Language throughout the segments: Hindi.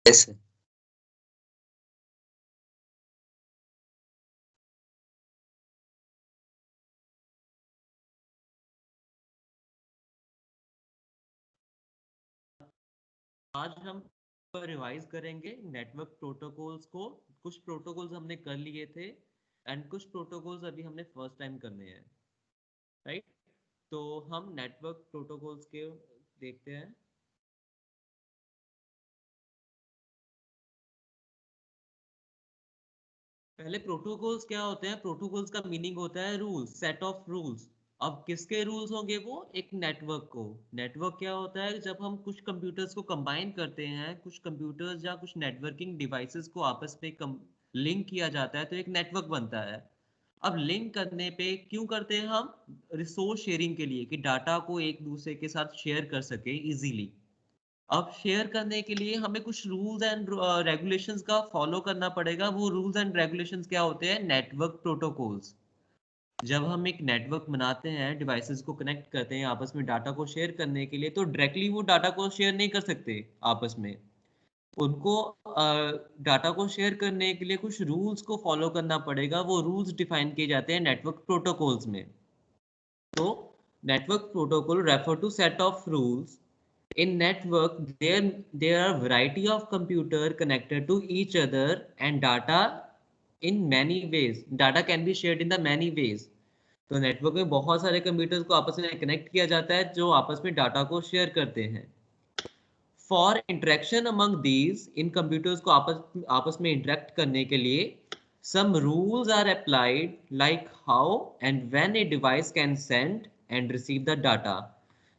Yes. आज हम रिवाइज करेंगे नेटवर्क प्रोटोकॉल्स को। कुछ प्रोटोकॉल्स हमने कर लिए थे एंड कुछ प्रोटोकॉल्स अभी हमने फर्स्ट टाइम करने हैं, राइट। तो हम नेटवर्क प्रोटोकॉल्स के देखते हैं। पहले प्रोटोकॉल्स क्या होते हैं? प्रोटोकॉल्स का मीनिंग होता है रूल्स, सेट ऑफ रूल्स। अब किसके रूल्स होंगे? वो एक नेटवर्क को। नेटवर्क क्या होता है? जब हम कुछ कंप्यूटर्स को कंबाइन करते हैं, कुछ कंप्यूटर्स या कुछ नेटवर्किंग डिवाइसेस को आपस में लिंक किया जाता है तो एक नेटवर्क बनता है। अब लिंक करने पे क्यों करते हैं हम? रिसोर्स शेयरिंग के लिए, कि डाटा को एक दूसरे के साथ शेयर कर सके इजीली। अब शेयर करने के लिए हमें कुछ रूल्स एंड रेगुलेशंस का फॉलो करना पड़ेगा। वो रूल्स एंड रेगुलेशंस क्या होते हैं? Network protocols. जब हम एक नेटवर्क बनाते हैं, डिवाइसेस को कनेक्ट करते हैं आपस में डाटा को शेयर करने के लिए, तो डायरेक्टली वो डाटा को शेयर नहीं कर सकते आपस में। उनको डाटा को शेयर करने के लिए कुछ रूल्स को फॉलो करना पड़ेगा। वो रूल्स डिफाइन किए जाते हैं नेटवर्क प्रोटोकॉल्स में। तो network protocol refer to set of rules. In network, there are variety of computer connected to each other and data in many ways. Data can be shared in the many ways. तो नेटवर्क में बहुत सारे कंप्यूटर्स को आपस में कनेक्ट किया जाता है जो आपस में डाटा को शेयर करते हैं। For interaction among these, in computers को आपस आपस में इंटरेक्ट करने के लिए some rules are applied, like how and when a device can send and receive the data.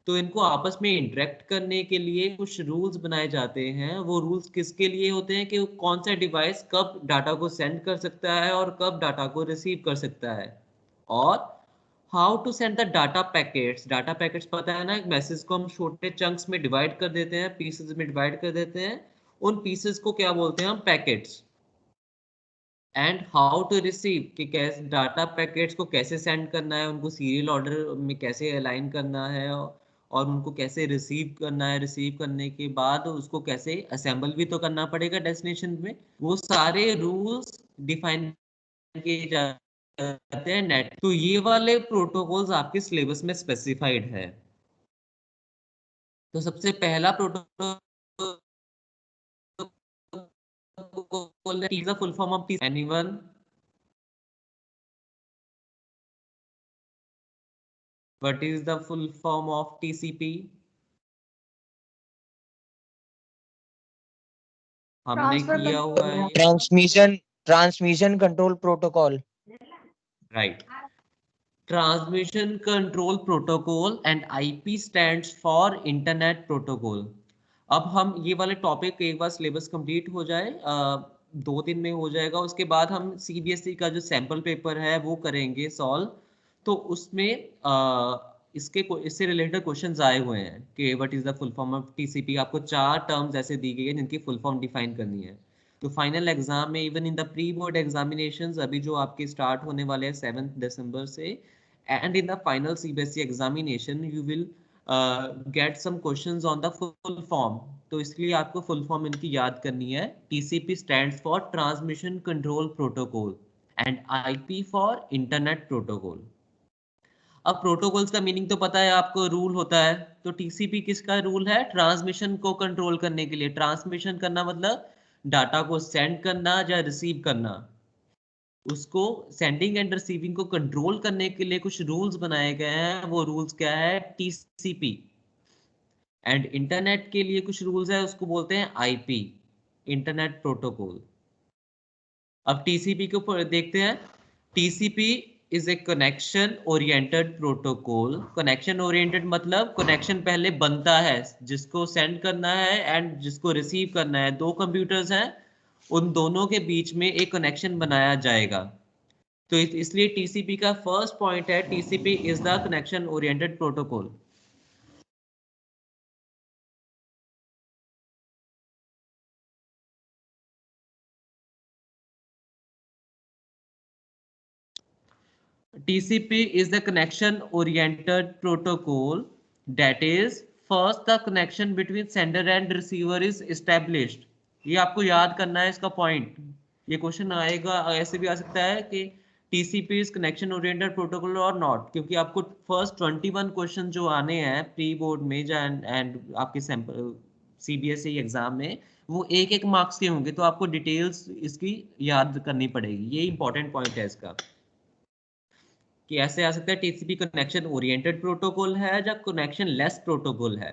तो इनको आपस में इंटरेक्ट करने के लिए कुछ रूल्स बनाए जाते हैं। वो रूल्स किसके लिए होते हैं? कि कौन सा डिवाइस कब डाटा को सेंड कर सकता है और कब डाटा को रिसीव कर सकता है। और how to send the data packets. Data packets पता है ना, एक मैसेज को हम छोटे चंक्स में डिवाइड कर देते हैं, पीसेस में डिवाइड कर देते हैं। उन पीसेस को क्या बोलते हैं? हम packets. And how to receive, कि कैसे डाटा पैकेट्स को कैसे सेंड करना है, उनको सीरियल ऑर्डर में कैसे अलाइन करना है, और उनको कैसे रिसीव करना है। रिसीव करने के बाद उसको कैसे असेंबल भी तो करना पड़ेगा डेस्टिनेशन में। वो सारे रूल्स डिफाइन किए जाते हैं नेट। तो ये वाले प्रोटोकॉल्स आपके सिलेबस में स्पेसिफाइड है। तो सबसे पहला protocol full form of anyone? What is the full form of TCP? हमने ट्रांसफर किया हुआ है ये, transmission control protocol. Right. Transmission control protocol and IP stands for internet protocol. अब हम ये वाले टॉपिक एक बार सिलेबस कंप्लीट हो जाए, 2 दिन में हो जाएगा। उसके बाद हम सीबीएसई का जो सैंपल पेपर है वो करेंगे सॉल्व। तो उसमें इससे रिलेटेड क्वेश्चंस आए हुए हैं कि what is the full form of TCP. आपको 4 टर्म्स ऐसे दी गई है जिनकी फुल फॉर्म डिफाइन करनी है। तो फाइनल एग्जाम में, even in the pre board examinations अभी जो आपके स्टार्ट होने वाले हैं 7 दिसंबर से, and in the final CBSE examination you will get some questions on the full form। तो इसलिए आपको फुल फॉर्म इनकी याद करनी है। TCP stands for Transmission Control Protocol and IP for Internet Protocol। अब प्रोटोकॉल्स का मीनिंग तो पता है आपको, रूल होता है। तो टीसीपी किसका रूल है? ट्रांसमिशन को कंट्रोल करने के लिए। ट्रांसमिशन करना मतलब डाटा को सेंड करना या रिसीव करना। उसको सेंडिंग एंड रिसीविंग को कंट्रोल करने के लिए कुछ रूल्स बनाए गए हैं। वो रूल्स क्या है? टीसीपी। एंड इंटरनेट के लिए कुछ रूल्स है, उसको बोलते हैं आईपी, इंटरनेट प्रोटोकॉल। अब टीसीपी को देखते हैं। TCP is a connection oriented protocol. Connection oriented मतलब कनेक्शन पहले बनता है, जिसको सेंड करना है एंड जिसको रिसीव करना है। दो कंप्यूटर्स हैं, उन दोनों के बीच में एक कनेक्शन बनाया जाएगा। तो इसलिए टीसीपी का फर्स्ट पॉइंट है, TCP is the connection oriented protocol. TCP is the connection oriented protocol. That is, first the connection between sender and receiver is established. ये आपको याद करना है इसका पॉइंट। ये क्वेश्चन आएगा, ऐसे भी आ सकता है कि TCP is connection oriented protocol और नॉट, क्योंकि आपको फर्स्ट 21 क्वेश्चन जो आने हैं प्री बोर्ड में एंड आपके सैंपल सीबीएसई एग्जाम में, वो एक एक मार्क्स के होंगे, तो आपको डिटेल्स इसकी याद करनी पड़ेगी। ये इंपॉर्टेंट पॉइंट है इसका, कि ऐसे आ सकता है टीसीपी कनेक्शन ओरिएंटेड प्रोटोकॉल है या कनेक्शन लेस प्रोटोकॉल है।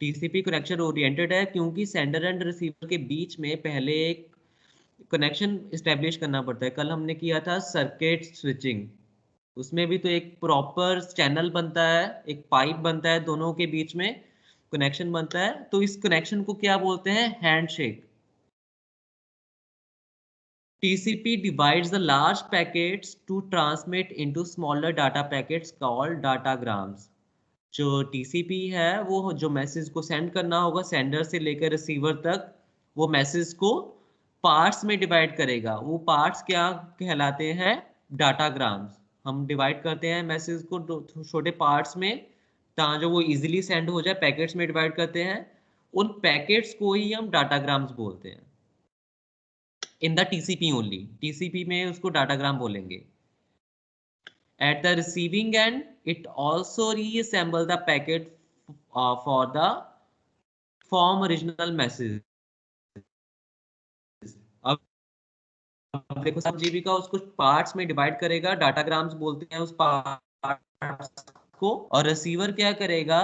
टीसीपी कनेक्शन ओरिएंटेड है क्योंकि सेंडर एंड रिसीवर के बीच में पहले एक कनेक्शन इस्टेब्लिश करना पड़ता है। कल हमने किया था सर्किट स्विचिंग, उसमें भी तो एक प्रॉपर चैनल बनता है, एक पाइप बनता है, दोनों के बीच में कनेक्शन बनता है। तो इस कनेक्शन को क्या बोलते हैं? Handshake. TCP divides the large packets to transmit into smaller data packets called datagrams. जो TCP है वो जो मैसेज को सेंड करना होगा सेंडर से लेकर रिसीवर तक, वो मैसेज को पार्ट्स में डिवाइड करेगा। वो पार्ट्स क्या कहलाते हैं? डाटाग्राम्स। हम डिवाइड करते हैं मैसेज को छोटे पार्ट्स में, ताकि जो वो इजीली सेंड हो जाए, पैकेट्स में डिवाइड करते हैं। उन पैकेट्स को ही हम डाटाग्राम्स बोलते हैं। In the TCP only, TCP में उसको डाटाग्राम बोलेंगे। At the receiving end, it also reassemble the packet for the form original message. अब देखो, सब जीबी का उसको पार्ट्स में डिवाइड करेगा, डाटाग्राम्स बोलते हैं उस पार्ट्स को, और रिसीवर क्या करेगा?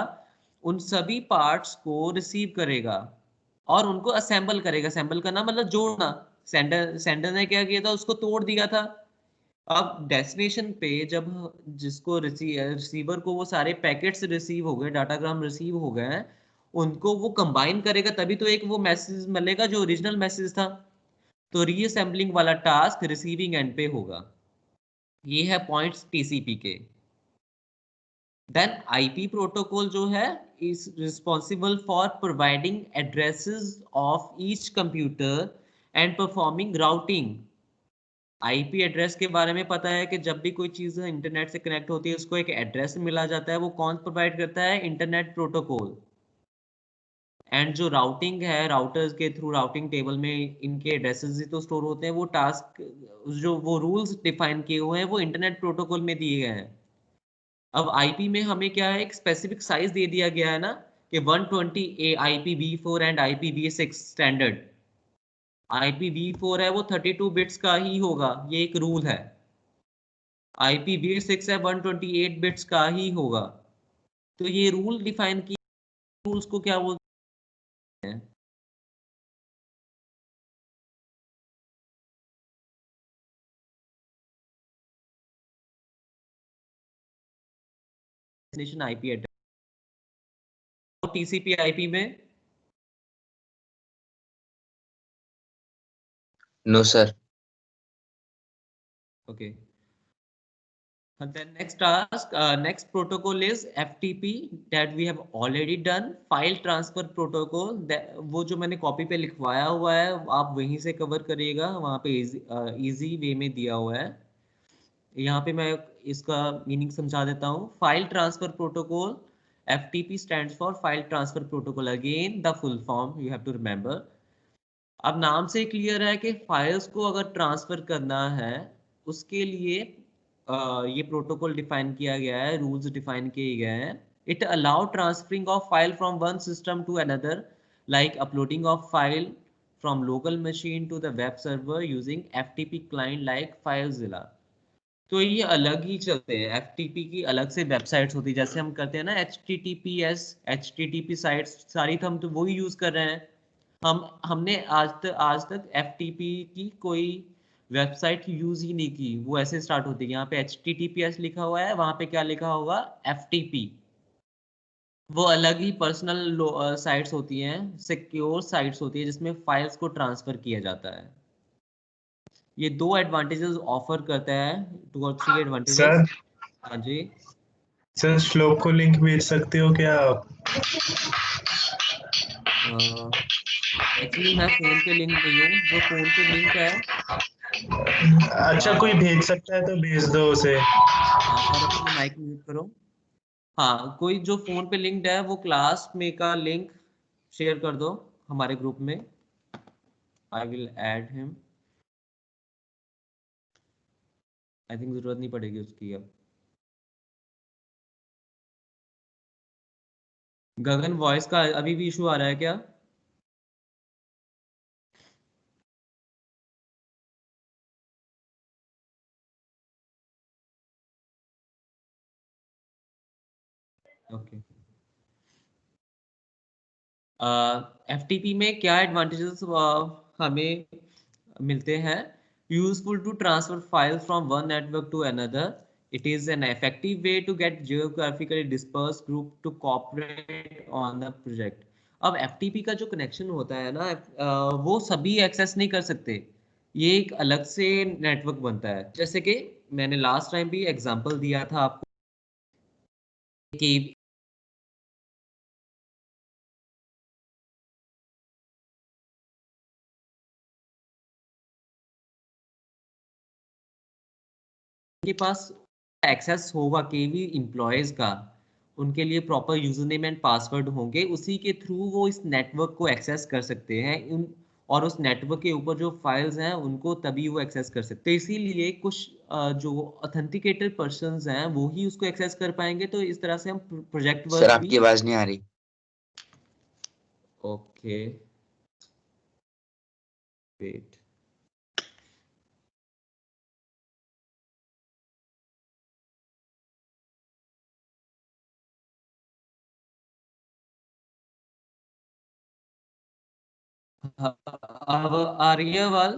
उन सभी पार्ट्स को रिसीव करेगा और उनको असेंबल करेगा। असेंबल करना मतलब जोड़ना। सेंडर ने क्या किया था? उसको तोड़ दिया था। अब डेस्टिनेशन पे जब जिसको रिसीवर को वो सारे पैकेट्स रिसीव हो गए, डाटाग्राम रिसीव हो गए हैं, उनको वो कंबाइन करेगा, तभी तो एक वो मैसेज मिलेगा जो ओरिजिनल मैसेज था। तो रीअसेंबलिंग वाला टास्क रिसीविंग एंड पे होगा। ये है पॉइंट्स टीसीपी के। देन आईपी प्रोटोकॉल जो है is responsible for providing addresses of each computer and performing routing. IP address के बारे में पता है कि जब भी कोई चीज़ इंटरनेट से कनेक्ट होती है उसको एक एड्रेस मिला जाता है। वो कौन प्रोवाइड करता है? Internet protocol. एंड जो राउटिंग है, राउटर्स के थ्रू राउटिंग टेबल में इनके एड्रेसेस ही तो स्टोर होते हैं। वो टास्क, जो वो रूल्स डिफाइन किए हुए हैं, वो इंटरनेट प्रोटोकॉल में दिए गए हैं। अब आईपी में हमें क्या है? एक स्पेसिफिक साइज दे दिया गया है ना, कि 120 IPv4 and IPv6 standard. IPv4 है वो 32 बिट्स का ही होगा, ये एक रूल है। IPv6 है 128 बिट्स का ही होगा। तो ये रूल डिफाइन किए, रूल्स को क्या बोलते हैं? Destination IP address. TCP IP में no sir. Okay. Then next protocol is FTP that we have already done, file transfer protocol। वो जो मैंने कॉपी पे लिखवाया हुआ है आप वहीं से कवर करिएगा, वहाँ पे इजी वे में दिया हुआ है। यहाँ पे मैं इसका मीनिंग समझा देता हूँ। File transfer protocol, FTP stands for file transfer protocol. Again the full form you have to remember. अब नाम से क्लियर है कि फाइल्स को अगर ट्रांसफर करना है, उसके लिए ये प्रोटोकॉल डिफाइन किया गया है, रूल्स डिफाइन किए गए हैं। It allow transferring of file from one system to another, like uploading of file from local machine to the web server using FTP client like FileZilla. तो ये अलग ही चलते हैं। FTP की अलग से वेबसाइट्स होती है, जैसे हम करते हैं ना HTTPS, HTTP साइट्स सारी, तो हम तो वही यूज कर रहे हैं। हमने आज तक FTP की कोई वेबसाइट यूज ही नहीं की। वो ऐसे स्टार्ट होती है, यहाँ पे HTTPS लिखा हुआ है, वहां पे क्या लिखा होगा? FTP। वो अलग ही पर्सनल साइट्स होती हैं, सिक्योर साइट्स होती है, जिसमें फाइल्स को ट्रांसफर किया जाता है। ये दो एडवांटेजेस ऑफर करता है, 2 और 3 एडवांटेजेस। सर हाँ जी। सर श्लोक को लिंक भेज सकते हो क्या आप? एक्चुअली मैं फोन पे लिंक नहीं हूँ, जो फोन पे लिंक है। अच्छा कोई भेज सकता है तो भेज दो उसे। सर अपना माइक म्यूट करो। हाँ, कोई जो फोन पे लिंक्ड है वो क्लास में का लिंक शेयर कर दो हमारे ग्रुप में। I will add him. I think जरूरत नहीं पड़ेगी उसकी अब। गगन वॉइस का अभी भी इशू आ रहा है क्या? ओके। FTP में क्या एडवांटेजेस हमें मिलते हैं? Useful to transfer file from one network to another. It is an effective way to get geographically disperse group to cooperate on the project. अब FTP का जो कनेक्शन होता है ना, वो सभी एक्सेस नहीं कर सकते। ये एक अलग से नेटवर्क बनता है। जैसे कि मैंने लास्ट टाइम भी एग्जांपल दिया था आपको कि के पास एक्सेस होगा केवी एम्प्लॉयज का, उनके लिए proper user name and password होंगे, उसी के थ्रू वो इस नेटवर्क को एक्सेस कर सकते हैं। और उस नेटवर्क के ऊपर जो फाइल्स हैं उनको तभी वो एक्सेस कर सकते हैं। इसीलिए कुछ जो ऑथेंटिकेटेड पर्संस हैं वो ही उसको एक्सेस कर पाएंगे। तो इस तरह से हम प्रोजेक्ट सर वर्क भी। आपकी आवाज नहीं आ रही। Okay wait. अब आ रही है आवाज?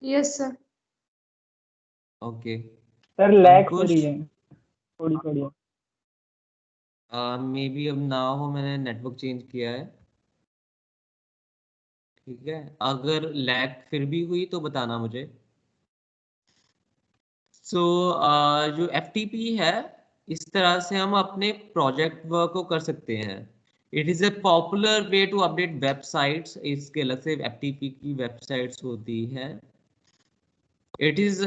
Yes sir. Okay sir lag हो अंकुश, रही है थोड़ी थोड़ी। मे बी अब ना हो, मैंने नेटवर्क चेंज किया है। ठीक है, अगर लैग फिर भी हुई तो बताना मुझे। सो जो FTP है, इस तरह से हम अपने प्रोजेक्ट वर्क को कर सकते हैं। It is a popular way to update websites. इसके अलग से FTP की वेबसाइट्स होती है। It is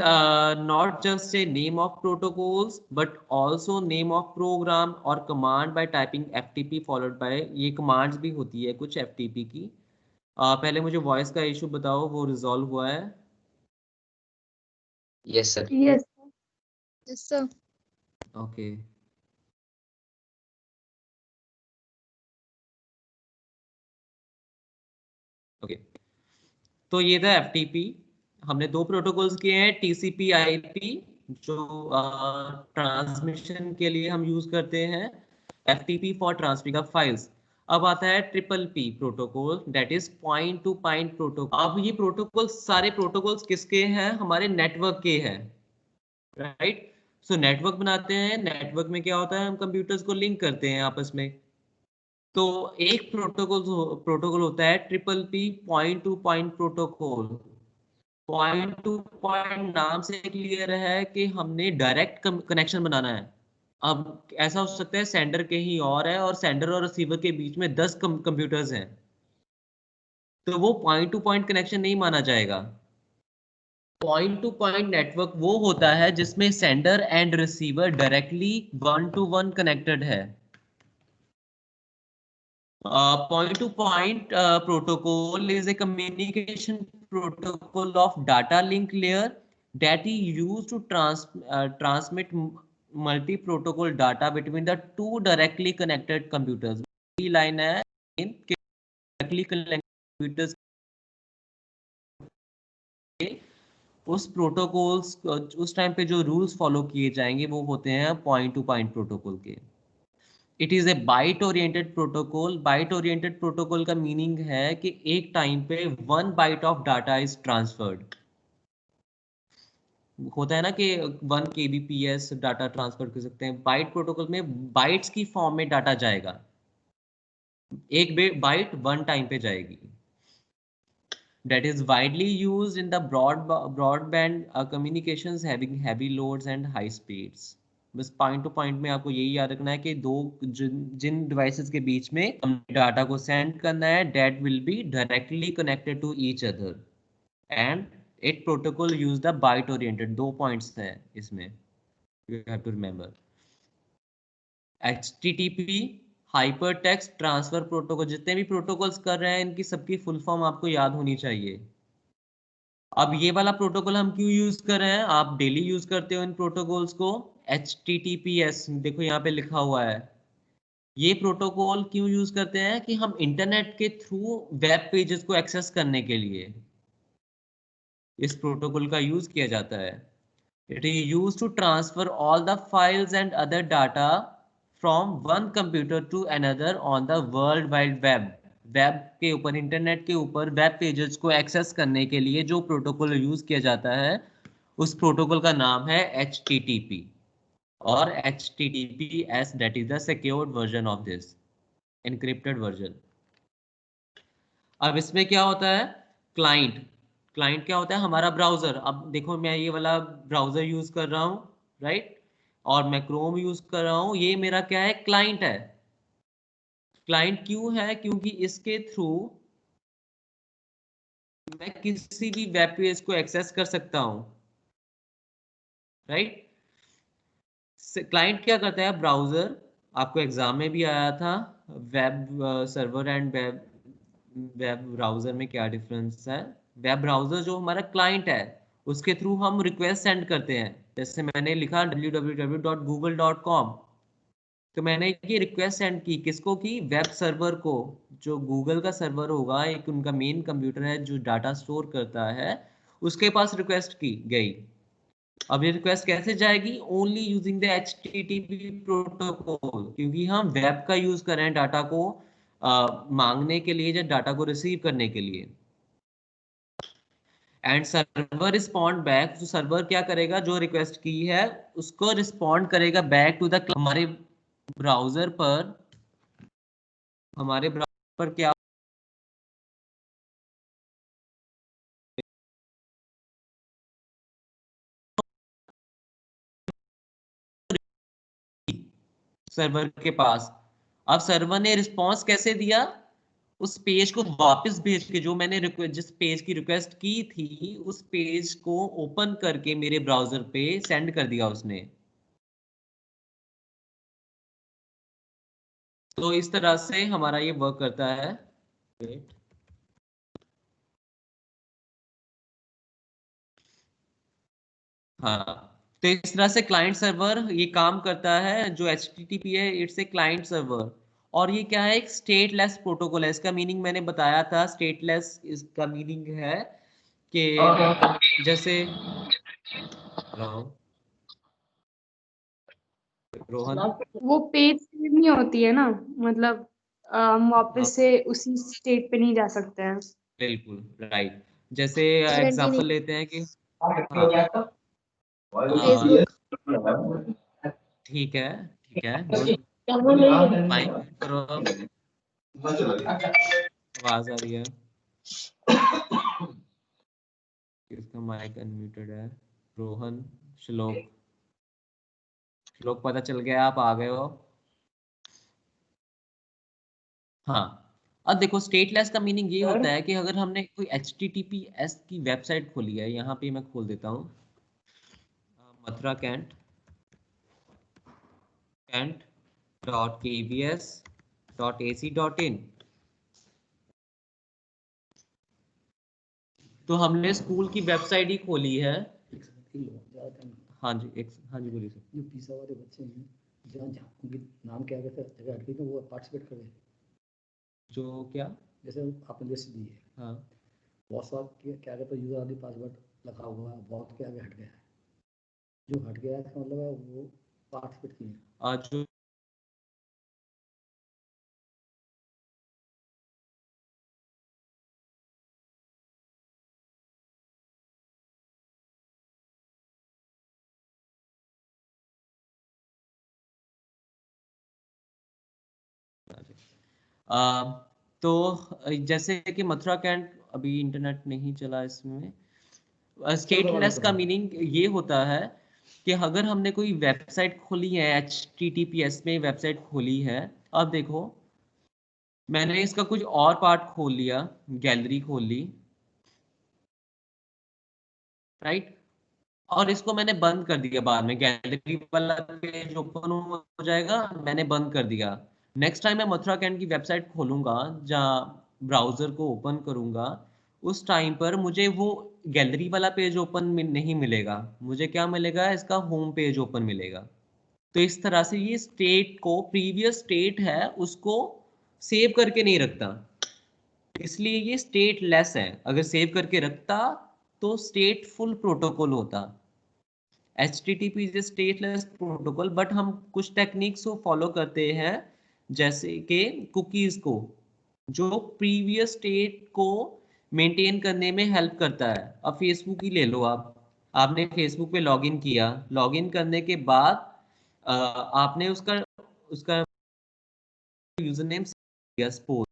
not just a name of protocols but also name of program or command by typing FTP followed by, ये commands भी होती है कुछ FTP की। पहले मुझे वॉइस का इशू बताओ, वो रिजॉल्व हुआ है? Yes sir. Yes yes sir. Okay okay. तो ये था FTP। हमने दो प्रोटोकॉल्स किए हैं, TCP/IP जो ट्रांसमिशन के लिए हम यूज करते हैं, FTP for transferring of files. अब आता है TPP protocol, that is point to point protocol. अब ये प्रोटोकॉल, सारे प्रोटोकॉल्स किसके हैं? हमारे नेटवर्क के हैं, राइट? सो नेटवर्क बनाते हैं, नेटवर्क में क्या होता है, हम कंप्यूटर्स को लिंक करते हैं आपस में। तो एक प्रोटोकॉल होता है TPP point to point protocol. Point to point नाम से क्लियर है कि हमने डायरेक्ट कनेक्शन बनाना है। अब ऐसा हो सकता है सेंडर कहीं और है और सेंडर और रिसीवर के बीच में 10 कंप्यूटर्स हैं, तो वो पॉइंट टू पॉइंट कनेक्शन नहीं माना जाएगा। पॉइंट टू पॉइंट नेटवर्क वो होता है जिसमें sender and receiver directly one two one connected है। Point to point protocol is a communication protocol of data link layer that is used to transmit multi-protocol data between the two directly connected computers. ये line है कि directly connected computers के उस प्रोटोकॉल्स, उस टाइम पे जो रूल्स फॉलो किए जाएंगे वो होते हैं पॉइंट टू पॉइंट प्रोटोकॉल के। It is a byte oriented protocol. Byte oriented protocol का मीनिंग है कि एक टाइम पे 1 byte of data is transferred. होता है ना कि 1 kbps डाटा ट्रांसफर कर सकते हैं, बाइट प्रोटोकॉल में बाइट्स की फॉर्म में डाटा जाएगा, एक बाइट 1 टाइम पे जाएगी। That is widely used in the broadband communications having heavy loads and high speeds. बस पॉइंट टू पॉइंट में आपको यही याद रखना है कि दो जिन डिवाइसेस के बीच में हमने डाटा को सेंड करना है, that will be directly connected to each other and it protocol use the byte oriented। दो पॉइंट्स हैं इसमें, you have to remember। HTTP hyper text transfer protocol. जितने भी प्रोटोकॉल्स कर रहे हैं इनकी सबकी फुल फॉर्म आपको याद होनी चाहिए। अब ये वाला प्रोटोकॉल हम क्यों यूज कर रहे हैं, आप डेली यूज करते हो इन प्रोटोकॉल्स को। HTTPS देखो यहाँ पे लिखा हुआ है। ये प्रोटोकॉल क्यों यूज करते हैं कि हम इंटरनेट के थ्रू वेब पेजेस को एक्सेस करने के लिए इस प्रोटोकॉल का यूज किया जाता है। It is used to transfer all the files and other data from one computer to another on the world wide web. Web के ऊपर, इंटरनेट के ऊपर वेब पेजेस को एक्सेस करने के लिए जो प्रोटोकॉल यूज किया जाता है उस प्रोटोकॉल का नाम है HTTP और HTTPS, that is the secured version of this, encrypted version। अब इसमें क्या होता है, क्लाइंट क्लाइंट क्या होता है, हमारा ब्राउजर। अब देखो मैं ये वाला ब्राउजर यूज कर रहा हूँ, राइट, और मैं क्रोम यूज कर रहा हूँ, ये मेरा क्या है, क्लाइंट है। क्लाइंट क्यों है, क्योंकि इसके थ्रू मैं किसी भी वेब पेज को एक्सेस कर सकता हूँ, राइट। क्लाइंट क्या करता है, ब्राउजर, आपको एग्जाम में भी आया था, web server and web browser में क्या डिफरेंस है। वेब ब्राउजर जो हमारा क्लाइंट है उसके थ्रू हम रिक्वेस्ट सेंड करते हैं। जैसे मैंने लिखा www.google.com, तो मैंने ये रिक्वेस्ट सेंड की, किसको की, वेब सर्वर को, जो गूगल का सर्वर होगा, एक उनका मेन कंप्यूटर है जो डाटा स्टोर करता है, उसके पास रिक्वेस्ट की गई। अब ये रिक्वेस्ट कैसे जाएगी, only using the HTTP protocol, क्योंकि हम वेब का यूज कर रहे हैं डाटा को मांगने के लिए या डाटा को रिसीव करने के लिए। एंड सर्वर रिस्पॉन्ड बैक, तो सर्वर क्या करेगा, जो रिक्वेस्ट की है उसको रिस्पॉन्ड करेगा बैक टू द हमारे ब्राउजर पर। हमारे ब्राउजर पर क्या सर्वर के पास। अब सर्वर ने रिस्पॉन्स कैसे दिया, उस पेज को वापस भेज के, जो मैंने जिस पेज की रिक्वेस्ट की थी उस पेज को ओपन करके मेरे ब्राउजर पे सेंड कर दिया उसने। तो इस तरह से हमारा ये वर्क करता है। हाँ, तो इस तरह से क्लाइंट सर्वर ये काम करता है। जो HTTP है इट्स ए क्लाइंट सर्वर, और ये क्या है, एक स्टेटलेस प्रोटोकॉल है। इसका मीनिंग मैंने बताया था, स्टेटलेस इसका मीनिंग है कि जैसे रोहन, वो पेज सेव नहीं होती है ना, मतलब हम हाँ वापस से उसी स्टेट पे नहीं जा सकते हैं। बिल्कुल राइट। जैसे गारंटी नहीं। एग्जांपल लेते हैं कि फेसबुक। ठीक है, ठीक है, गुड, माइक करो अब। आवाज आ रही है, किसका माइक अनम्यूटेड है, रोहन, श्लोक, श्लोक पता चल गया आप आ गए हो। हाँ, अब देखो स्टेटलेस का मीनिंग ये होता है कि अगर हमने कोई HTTPS की वेबसाइट खोली है, यहाँ पे मैं खोल देता हूँ, मथुरा कैंट .kbs.ac.in। तो हमने स्कूल की वेबसाइट ही खोली है। हाँ जी, हाँ जी बोलिए सर। जो पिज़्ज़ा वाले बच्चे हैं, जहाँ जहाँ उनके नाम क्या कहते हैं, जगह हट गई, तो वो पार्टिसिपेट कर रहे हैं। जो क्या, जैसे आपने लिस्ट दी है, हाँ व्हाट्सएप के क्या कहते हैं, यूजर आईडी पासवर्ड लगा हुआ है, बहुत के आगे हट गया है। जो हट गया है इसका मतलब है वो पार्टिसिपेट किए। जो तो जैसे कि मथुरा कैंट, अभी इंटरनेट नहीं चला इसमें। स्टेटलेस का मीनिंग ये होता है कि अगर हमने कोई वेबसाइट खोली है, HTTPS में वेबसाइट खोली है, अब देखो मैंने इसका कुछ और पार्ट खोल लिया, गैलरी खोल ली, राइट, और इसको मैंने बंद कर दिया बाद में, गैलरी वाला पेज ओपन हो जाएगा, मैंने बंद कर दिया। नेक्स्ट टाइम मैं मथुरा कैंट की वेबसाइट खोलूंगा, जहाँ ब्राउजर को ओपन करूंगा, उस टाइम पर मुझे वो गैलरी वाला पेज ओपन नहीं मिलेगा, मुझे क्या मिलेगा, इसका होम पेज ओपन मिलेगा। तो इस तरह से ये स्टेट को, प्रीवियस स्टेट है उसको सेव करके नहीं रखता, इसलिए ये स्टेट लेस है। अगर सेव करके रखता तो स्टेट फुल प्रोटोकॉल होता। HTTP is stateless protocol, but हम कुछ टेक्निक्स को फॉलो करते हैं, जैसे कि कुकीज को, जो प्रीवियस स्टेट को मेंटेन करने में हेल्प करता है। अब फेसबुक ही ले लो आप, आपने फेसबुक पे लॉगिन किया, लॉगिन करने के बाद आपने उसका उसका यूजर नेम दिया, सपोज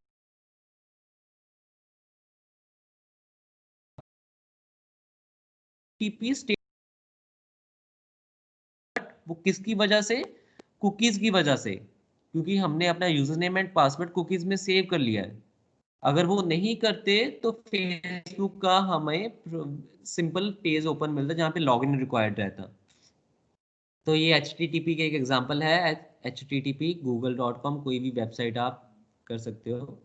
टीपी स्टेट, वो किसकी वजह से, कुकीज की वजह से, क्योंकि हमने अपना user name and password cookies में सेव कर लिया है। अगर वो नहीं करते तो फेसबुक का हमें सिंपल पेज ओपन मिलता जहाँ पे लॉगिन रिक्वायर्ड रहता। तो ये HTTP के एक एग्जांपल है। HTTP google.com, कोई भी वेबसाइट आप कर सकते हो।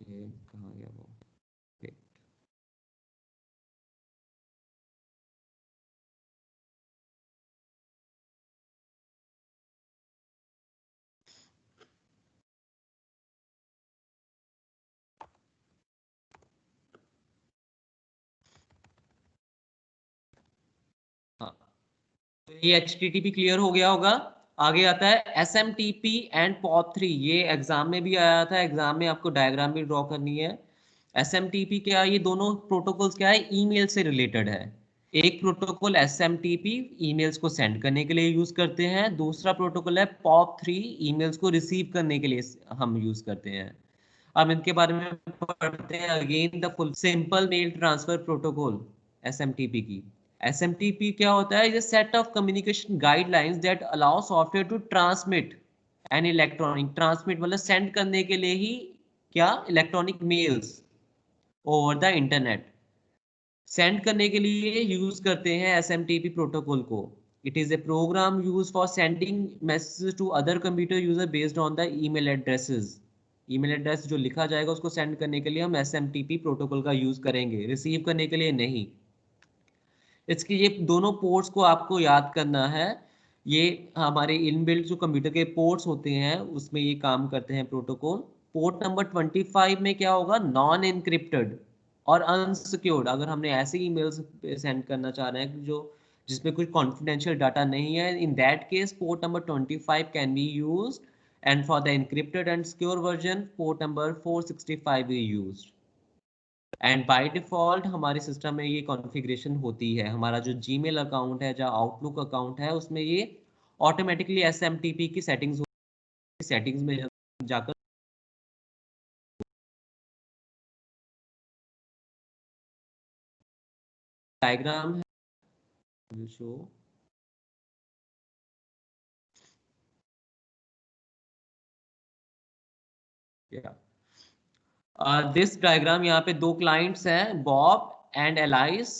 ये कहाँ गया वो? हाँ, तो ये HTTP क्लियर हो गया होगा। आगे आता है SMTP एंड POP3। ये एग्जाम में भी आया था, एग्जाम में आपको डायग्राम भी ड्रॉ करनी है। SMTP क्या है, ये दोनों प्रोटोकॉल्स क्या है, ईमेल से रिलेटेड है। एक प्रोटोकॉल SMTP ईमेल्स को सेंड करने के लिए यूज करते हैं, दूसरा प्रोटोकॉल है POP3 ईमेल्स को रिसीव करने के लिए हम यूज करते हैं। अब इनके बारे में पढ़ते हैं। Again the full simple mail transfer protocol, SMTP की। SMTP क्या होता है, is set of communication guidelines that allow software to transmit an electronic, transmit मतलब सेंड करने के लिए ही, क्या, electronic mails over the internet. Send करने के लिए यूज करते हैं SMTP प्रोटोकॉल को। It is a program use for sending messages to other computer user based on the email addresses. Email address जो लिखा जाएगा उसको सेंड करने के लिए हम SMTP प्रोटोकॉल का यूज करेंगे, रिसीव करने के लिए नहीं। इसके ये दोनों पोर्ट्स को आपको याद करना है। ये हमारे इनबिल्ट जो कंप्यूटर के पोर्ट्स होते हैं उसमें ये काम करते हैं प्रोटोकॉल। पोर्ट नंबर 25 में क्या होगा, नॉन एनक्रिप्टेड और अनसिक्योर्ड। अगर हमने ऐसे ईमेल्स सेंड करना चाह रहे हैं जो जिसमें कुछ कॉन्फिडेंशियल डाटा नहीं है, in that case port number 25 can be use, and for the encrypted and secure version port number 465 is used. And by default हमारे सिस्टम में ये कॉन्फ़िगरेशन होती है। हमारा जो जीमेल अकाउंट है, जो आउटलुक अकाउंट है, उसमें ये ऑटोमेटिकली SMTP की सेटिंग्स में जाकर डायग्राम है शो। दिस डायग्राम, यहाँ पे दो क्लाइंट्स हैं, बॉब एंड एलाइस।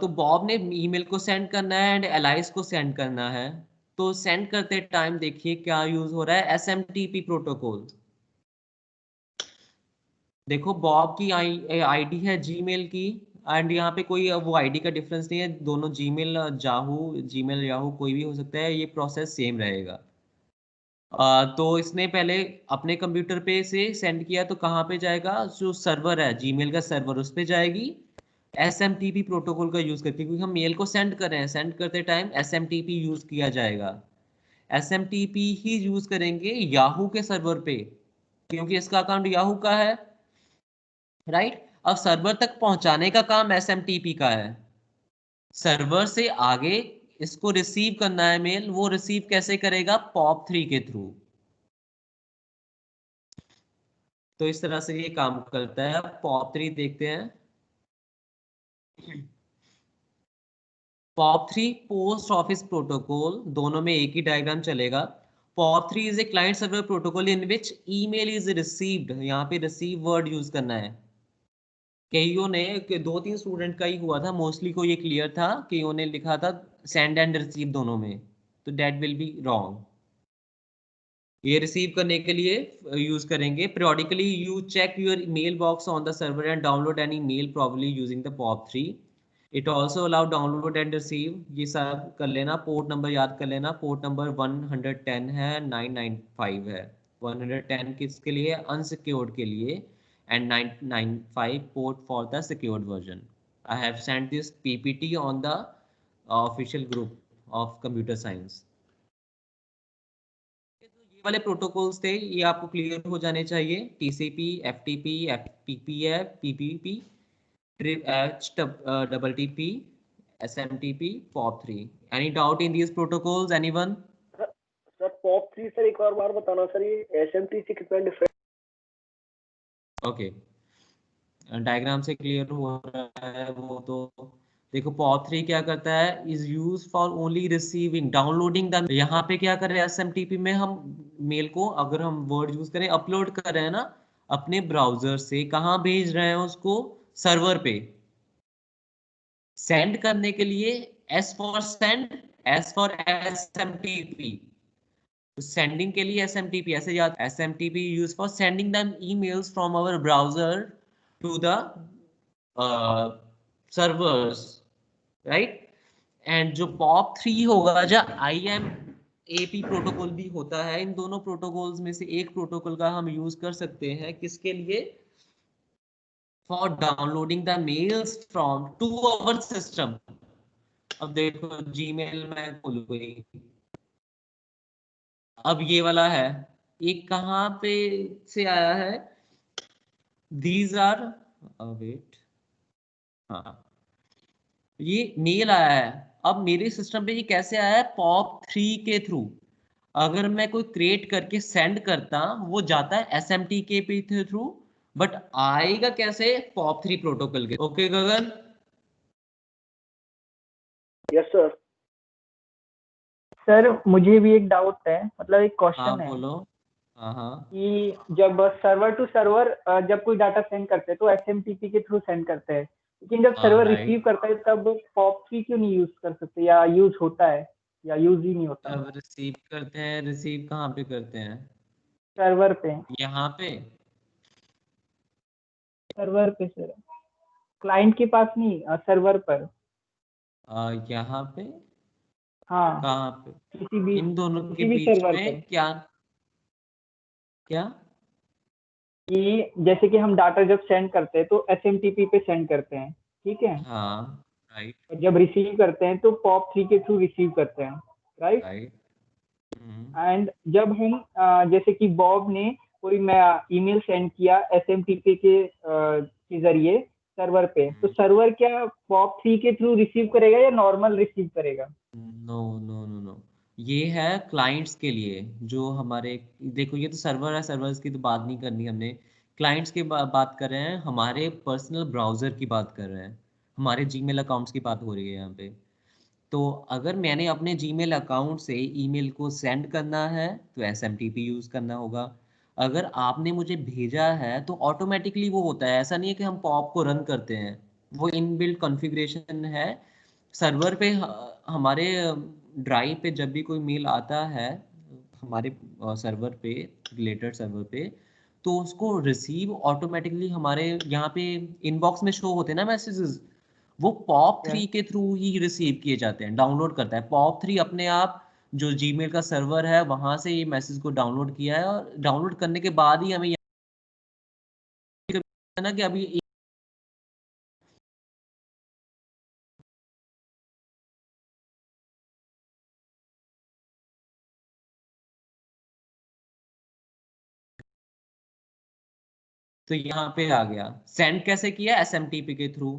तो बॉब ने ईमेल को सेंड करना है एंड एलाइस को सेंड करना है। तो सेंड करते टाइम देखिए क्या यूज हो रहा है, SMTP प्रोटोकॉल। देखो बॉब की आईडी है जीमेल की, एंड यहाँ पे कोई वो आईडी का डिफरेंस नहीं है, दोनों जीमेल याहू कोई भी हो सकता है, ये प्रोसेस सेम रहेगा। तो इसने पहले अपने कंप्यूटर पे से सेंड किया, तो कहाँ पे जाएगा, जो सर्वर है जीमेल का सर्वर, उस पे जाएगी SMTP प्रोटोकॉल का यूज करके, क्योंकि हम मेल को सेंड कर रहे हैं, सेंड करते टाइम SMTP यूज किया जाएगा। SMTP ही यूज करेंगे याहू के सर्वर पे, क्योंकि इसका अकाउंट याहू का है, राइट। अब सर्वर तक पहुंचाने का काम SMTP का है, सर्वर से आगे इसको रिसीव करना है मेल, वो रिसीव कैसे करेगा, POP3 के थ्रू। तो इस तरह से ये काम करता है। अब POP3 देखते हैं। POP3 पोस्ट ऑफिस प्रोटोकॉल, दोनों में एक ही डायग्राम चलेगा। POP3 is a client server protocol in which email is received, यहाँ पे रिसीव वर्ड यूज करना है। कईयों ने, 2-3 स्टूडेंट का ही हुआ था, मोस्टली को ये क्लियर था, कईयों ने लिखा था सेंड एंड रिसीव दोनों में, तो दैट विल बी रॉन्ग। ये रिसीव करने के लिए यूज करेंगे। periodically you check your mailbox on the server and download any mail probably using the POP3. it also allow download and receive, ये सब कर लेना। पोर्ट नंबर याद कर लेना, पोर्ट नंबर 110 है, 995 है। 110 किसके लिए? अनसिक्योर्ड के लिए, and 995 port for the secured version. I have sent this PPT on the official group of computer science। ये वाले प्रोटोकॉल्स थे, ये आपको क्लियर हो जाने चाहिए। TCP, FTP, FPPF, PPP, HTTP, SMTP, POP3। Any doubt in these protocols, anyone? Sir POP3 sir एक और बार बताना सर, ये SMTP से कितना डिफरेंट? ओके, डायग्राम से क्लियर हो रहा है वो तो। देखो POP3 क्या करता है, is use for only receiving downloading the. यहाँ पे क्या कर रहे हैं, SMTP में हम मेल को, अगर हम वर्ड यूज करें, अपलोड कर रहे हैं ना अपने ब्राउजर से, कहाँ भेज रहे हैं उसको? सर्वर पे। सेंड करने के लिए S for send, S for SMTP। Sending के लिए SMTP, ऐसे याद, SMTP use for sending the emails from our browser to the servers, right. And जो POP3 होगा, जो IMAP प्रोटोकॉल भी होता है, इन दोनों प्रोटोकॉल्स में से एक प्रोटोकॉल का हम यूज कर सकते हैं, किसके लिए? For downloading the mails from to our system. अब देखो Gmail में खोलो कोई, अब ये वाला है, एक कहाँ पे से आया है? दीज आर, वेट, हाँ, ये मेल आया है। अब मेरे सिस्टम पे ये कैसे आया है? POP3 के थ्रू। अगर मैं कोई क्रिएट करके सेंड करता, वो जाता है SMTP के थ्रू, बट आएगा कैसे? POP3 प्रोटोकॉल के। Okay Gagan? Yes sir. Sir मुझे भी एक डाउट है, मतलब एक हाँ क्वेश्चन है बोलो। हाँ कि जब सर्वर टू सर्वर जब कोई डाटा सेंड करते हैं तो SMTP के थ्रू सेंड करते हैं, लेकिन जब सर्वर right। रिसीव करता है तब POP3 क्यों नहीं यूज कर सकते, या यूज होता है या यूज ही नहीं होता? जब रिसीव करते हैं, रिसीव कहाँ पे करते हैं? सर्वर पे। यहाँ पे? सर्वर पे सर, क्लाइंट के पास नहीं, सर्वर पर। यहाँ पे? हाँ, कहाँ पे? किसी भी इन दोनों के किसी भी बीच सर्वर में पर। क्या क्या? कि जैसे कि हम डाटा जब सेंड करते हैं तो SMTP पे सेंड करते हैं, ठीक है, हाँ, राइट और जब रिसीव करते हैं तो POP3 के थ्रू रिसीव करते हैं, राइट। राइट। एंड जब हम जैसे कि बॉब ने कोई ईमेल सेंड किया SMTP के जरिए सर्वर पे, तो सर्वर क्या POP3 के थ्रू रिसीव करेगा या नॉर्मल रिसीव करेगा? नो नो नो नो, ये है क्लाइंट्स के लिए, जो हमारे, देखो ये तो सर्वर है, सर्वर्स की तो बात नहीं करनी हमने। क्लाइंट्स की बात कर रहे हैं, हमारे पर्सनल ब्राउज़र की बात कर रहे हैं, हमारे जीमेल अकाउंट्स की बात हो रही है यहाँ पे। तो अगर मैंने अपने जीमेल अकाउंट से ईमेल को सेंड करना है तो SMTP यूज़ करना होगा। अगर आपने मुझे भेजा है तो ऑटोमेटिकली वो होता है, ऐसा नहीं है कि हम पॉप को रन करते हैं, वो इनबिल्ट कॉन्फ़िगरेशन है सर्वर पे। हमारे ड्राइव पे जब भी कोई मेल आता है हमारे सर्वर पे, रिलेटेड सर्वर पे, तो उसको रिसीव ऑटोमेटिकली हमारे यहाँ पे इनबॉक्स में शो होते हैं ना मैसेजेस, वो POP3 के थ्रू ही रिसीव किए जाते हैं। डाउनलोड करता है POP3 अपने आप, जो जीमेल का सर्वर है वहां से ये मैसेज को डाउनलोड किया है, और डाउनलोड करने के बाद ही हमें ना कि अभी तो यहाँ पे आ गया। सेंड कैसे किया? SMTP के थ्रू,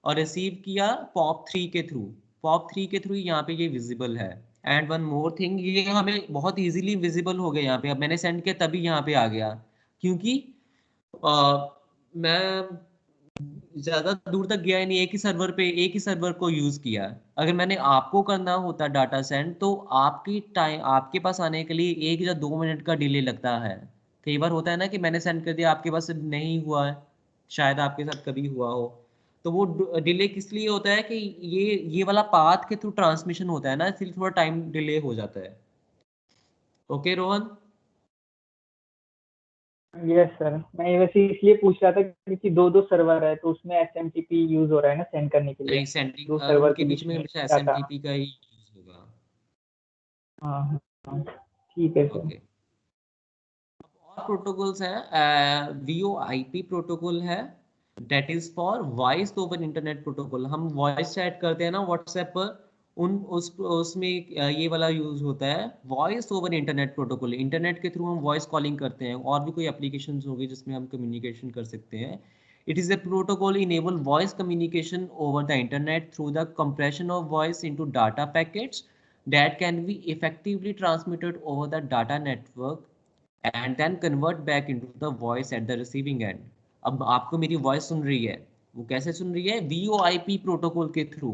और रिसीव किया POP3 के थ्रू। POP3 के थ्रू यहाँ पे ये विजिबल है। एंड वन मोर थिंग, ये हमें बहुत इजीली विजिबल हो गया यहाँ पे। अब मैंने सेंड किया तभी यहाँ पे आ गया, क्योंकि मैं ज्यादा दूर तक गया ही नहीं, एक ही सर्वर पे, एक ही सर्वर को यूज किया। अगर मैंने आपको करना होता डाटा सेंड, तो आपकी टाइम, आपके पास आने के लिए 1 या 2 मिनट का डिले लगता है। कई बार होता है ना कि मैंने सेंड कर दिया, आपके पास नहीं हुआ है, शायद आपके साथ कभी हुआ हो, तो वो डिले किस लिए होता है कि ये वाला पाथ के थ्रू ट्रांसमिशन होता है ना, इसलिए थोड़ा टाइम डिले हो जाता है। ओके रोहन? यस सर, मैं वैसे इसलिए पूछ रहा था क्योंकि दो सर्वर है तो उसमें एसएमटीपी यूज हो रहा है ना सेंड करने के लिए, दो सर्वर उनके के बीच में हमेशा डाटा। एसएमटीपी का ही यूज होगा। हाँ हाँ, ठीक है सर। ओके, और प्रोटोकॉल्स है, VoIP प्रोटोकॉल है, that is for voice over internet protocol. हम वॉइस चैट करते हैं ना व्हाट्सएप पर, उसमें ये वाला यूज होता है voice over internet protocol. Internet के थ्रू हम वॉइस कॉलिंग करते हैं, और भी कोई एप्लीकेशंस होगी जिसमें हम कम्युनिकेशन कर सकते हैं। It is a protocol enable voice communication over the internet through the compression of voice into data packets that can be effectively transmitted over the data network and then convert back into the voice at the receiving end। अब आपको मेरी वॉइस सुन रही है, वो कैसे सुन रही है? VoIP प्रोटोकॉल के थ्रू।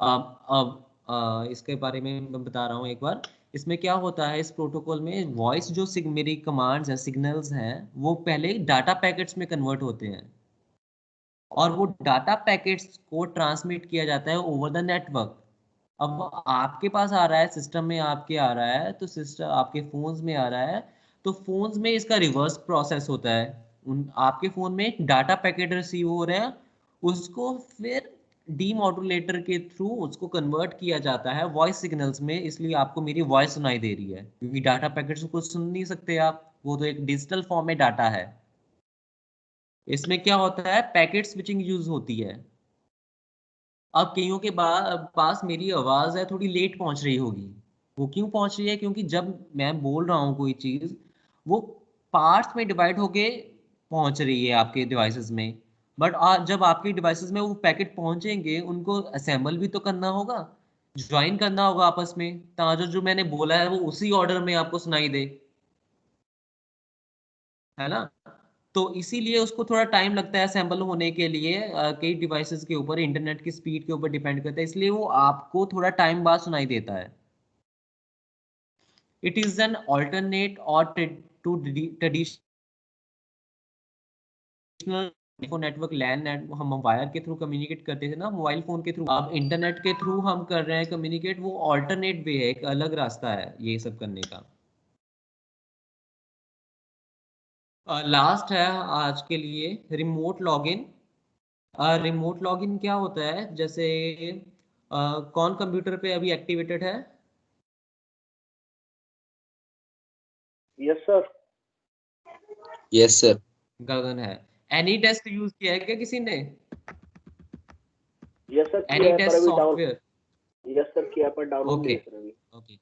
अब इसके बारे में मैं बता रहा हूँ एक बार। इसमें क्या होता है, इस प्रोटोकॉल में वॉइस जो मेरी कमांड्स हैं, सिग्नल्स हैं, वो पहले डाटा पैकेट्स में कन्वर्ट होते हैं, और वो डाटा पैकेट्स को ट्रांसमिट किया जाता है ओवर द नेटवर्क। अब आपके पास आ रहा है, सिस्टम में आपके आ रहा है, तो सिस्टम आपके फोन्स में आ रहा है, तो फोन्स में इसका रिवर्स प्रोसेस होता है। आपके फोन में एक डाटा पैकेट रिसीव हो रहा है, उसको फिर डीमॉड्यूलेटर के थ्रू उसको कन्वर्ट किया जाता है वॉइस सिग्नल्स में, इसलिए आपको मेरी वॉइस सुनाई दे रही है, क्योंकि डाटा पैकेट्स को सुन नहीं सकते आप, वो तो एक डिजिटल फॉर्म में डाटा है। इसमें क्या होता है, पैकेट स्विचिंग यूज होती है। अब कईयों के पास मेरी आवाज है थोड़ी लेट पहुंच रही होगी। वो क्यों पहुंच रही है? क्योंकि जब मैं बोल रहा हूँ कोई चीज, वो पार्ट्स में डिवाइड होके पहुंच रही है आपके डिवाइसेस में, बट जब आपके डिवाइसेस में वो पैकेट पहुंचेंगे, उनको असेंबल भी तो करना होगा, ज्वाइन करना होगा आपस में, ताकि जो मैंने बोला है वो उसी ऑर्डर में आपको सुनाई दे, है ना? तो इसीलिए उसको थोड़ा टाइम लगता है असेंबल होने के लिए। कई डिवाइसेस के ऊपर इंटरनेट की स्पीड के ऊपर डिपेंड करता है, इसलिए वो आपको थोड़ा टाइम बाद सुनाई देता है। इट इज एन ऑल्टरनेट और to traditional network LAN net, हम वायर के थ्रू कम्युनिकेट करते थे ना मोबाइल फोन के थ्रू, अब इंटरनेट के थ्रू हम कर रहे हैं कम्युनिकेट। वो ऑल्टरनेट वे है, एक अलग रास्ता है ये सब करने का। लास्ट है आज के लिए रिमोट लॉगिन। रिमोट लॉगिन क्या होता है? जैसे कौन कंप्यूटर पे अभी एक्टिवेटेड है? Yes sir. Yes sir. Gagan है। एनी डेस्क यूज किया है क्या किसी ने? यस सर, एनी किया है पर डेस्क अभी डाउन। सॉफ्टवेयर? यस सर, किया पर डाउनलोड ओके नहीं है सर अभी। Okay,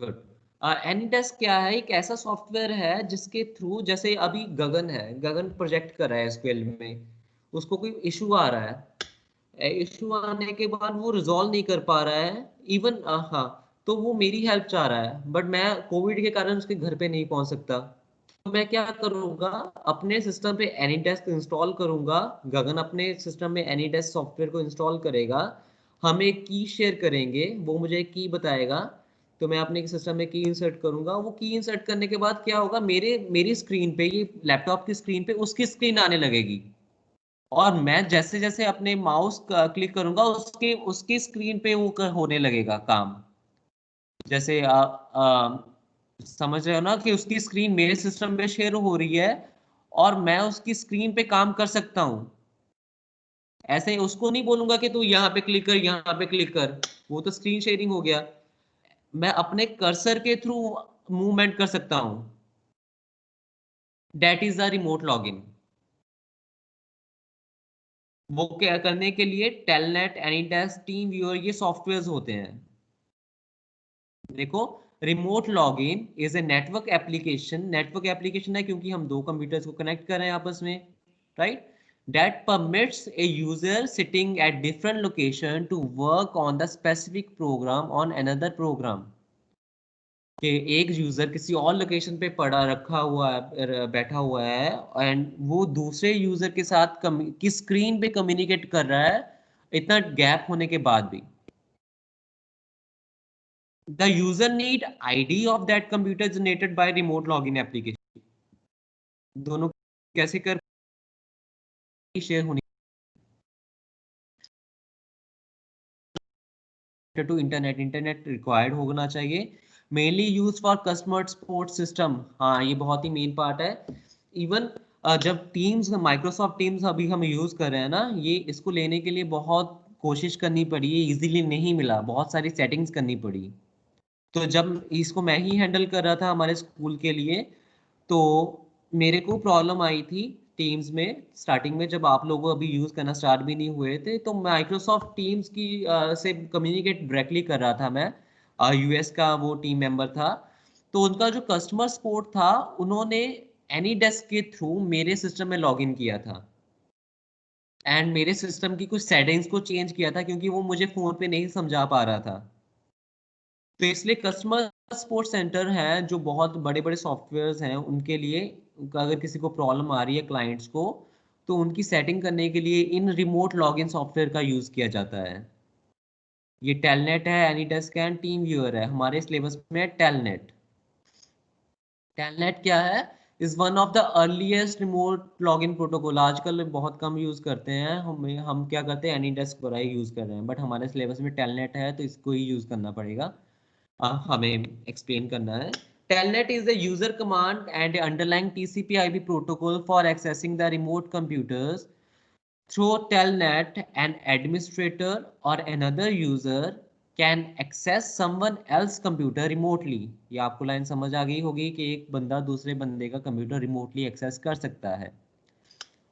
good. एनीडेस्क क्या है? एक ऐसा सॉफ्टवेयर है जिसके थ्रू, जैसे अभी गगन है, गगन प्रोजेक्ट कर रहा है एसक्यूएल में, उसको कोई इशू आ रहा है, इशू आने के बाद वो रिजॉल्व नहीं कर पा रहा है इवन, हाँ, तो वो मेरी हेल्प चाह रहा है, बट मैं कोविड के कारण उसके घर पे नहीं पहुंच सकता। तो मैं क्या करूंगा, अपने सिस्टम पे एनीडेस्क इंस्टॉल करूंगा, गगन अपने सिस्टम में एनीडेस्क सॉफ्टवेयर को इंस्टॉल करेगा, हम एक की शेयर करेंगे, वो मुझे एक की बताएगा, तो मैं अपने सिस्टम में की इंसर्ट करूंगा। वो की इंसर्ट करने के बाद क्या होगा, मेरी स्क्रीन पे, ये लैपटॉप की स्क्रीन पे उसकी स्क्रीन आने लगेगी, और मैं जैसे जैसे अपने माउस क्लिक करूंगा उसके उसकी स्क्रीन पे वो होने लगेगा काम। जैसे समझ रहे हो ना कि उसकी स्क्रीन मेरे सिस्टम पे शेयर हो रही है, और मैं उसकी स्क्रीन पे काम कर सकता हूँ। ऐसे उसको नहीं बोलूंगा कि तू यहाँ पे क्लिक कर, यहाँ पे क्लिक कर, वो तो स्क्रीन शेयरिंग हो गया। मैं अपने कर्सर के थ्रू मूवमेंट कर सकता हूँ, that is the remote login. वो क्या करने के लिए टेलनेट, एनीडेस्क, टीम व्यूअर, ये सॉफ्टवेयर्स होते हैं। देखो, remote login is a network application, network application है क्योंकि हम दो कंप्यूटर्स को कनेक्ट कर रहे हैं आपस में, right? That permits a user sitting at different location to work on the specific program on another program. कि एक यूजर किसी और लोकेशन पे पड़ा रखा हुआ है, बैठा हुआ है, एंड वो दूसरे यूजर के साथ की स्क्रीन पे कम्युनिकेट कर रहा है, इतना गैप होने के बाद भी। The user need ID of that computer generated by remote login application। दोनों कैसे कर शेयर होनी टू इंटरनेट रिक्वायर्ड होना चाहिए, mainly use for customer support system. हाँ, ये बहुत ही मेन पार्ट है। इवन जब टीम्स, माइक्रोसॉफ्ट टीम्स अभी हम यूज कर रहे हैं ना, ये इसको लेने के लिए बहुत कोशिश करनी पड़ी, ये इजीली नहीं मिला, बहुत सारी सेटिंग्स करनी पड़ी। तो जब इसको मैं ही हैंडल कर रहा था हमारे स्कूल के लिए, तो मेरे को प्रॉब्लम आई थी टीम्स में स्टार्टिंग में, जब आप लोगों अभी यूज करना स्टार्ट भी नहीं हुए थे। तो माइक्रोसॉफ्ट टीम्स की से कम्युनिकेट डायरेक्टली कर रहा था मैं, यूएस का वो टीम मेंबर था। तो उनका जो कस्टमर सपोर्ट था, उन्होंने एनीडेस्क के थ्रू मेरे सिस्टम में लॉगिन किया था एंड मेरे सिस्टम की कुछ सेटिंग्स को चेंज किया था, क्योंकि वो मुझे फोन पे नहीं समझा पा रहा था। तो इसलिए कस्टमर सपोर्ट सेंटर है, जो बहुत बड़े बड़े सॉफ्टवेयर्स हैं, उनके लिए अगर किसी को प्रॉब्लम आ रही है क्लाइंट्स को, तो उनकी सेटिंग करने के लिए इन रिमोट लॉगिन सॉफ्टवेयर का यूज किया जाता है। ये टेलनेट है, एनीडेस्क है, टीम व्यूअर है। हमारे सिलेबस में टेलनेट। टेलनेट क्या है? Is one of the earliest remote login protocol. आजकल बहुत कम यूज करते हैं, हम क्या करते हैं, एनीडेस्क पर ही यूज कर रहे हैं, बट हमारे सिलेबस में टेलनेट है, तो इसको ही यूज करना पड़ेगा। हमें एक्सप्लेन करना है। Telnet is the user command and underlying TCP/IP protocol for accessing the remote computers. Through Telnet, an administrator or another user can access someone else's computer remotely. ये आपको लाइन समझ आ गई होगी कि एक बंदा दूसरे बंदे का कंप्यूटर रिमोटली एक्सेस कर सकता है।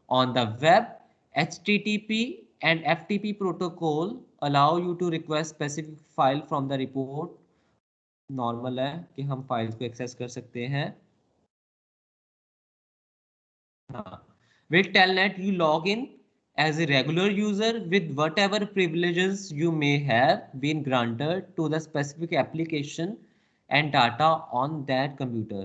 On the web, HTTP and FTP protocol allow you to request specific file from the report। Normal है कि हम फाइल्स को एक्सेस कर सकते हैं। हाँ, with Telnet you log in as a regular user with whatever privileges you may have been granted to the specific application and data on that computer।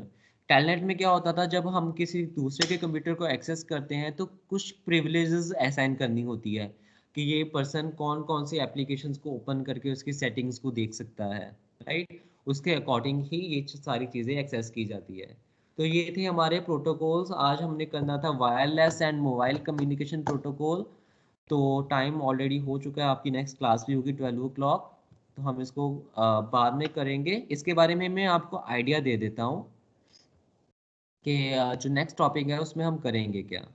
Telnet में क्या होता था, जब हम किसी दूसरे के कंप्यूटर को एक्सेस करते हैं, तो कुछ प्रिविलेजेस असाइन करनी होती है कि ये पर्सन कौन कौन सी एप्लीकेशंस को ओपन करके उसकी सेटिंग्स को देख सकता है, राइट। उसके अकॉर्डिंग ही ये सारी चीज़ें एक्सेस की जाती है। तो ये थे हमारे प्रोटोकॉल्स। आज हमने करना था wireless and mobile communication protocol. तो टाइम ऑलरेडी हो चुका है, आपकी नेक्स्ट क्लास भी होगी 12 o'clock, तो हम इसको बाद में करेंगे। इसके बारे में मैं आपको आइडिया दे देता हूँ कि जो नेक्स्ट टॉपिक है उसमें हम करेंगे क्या।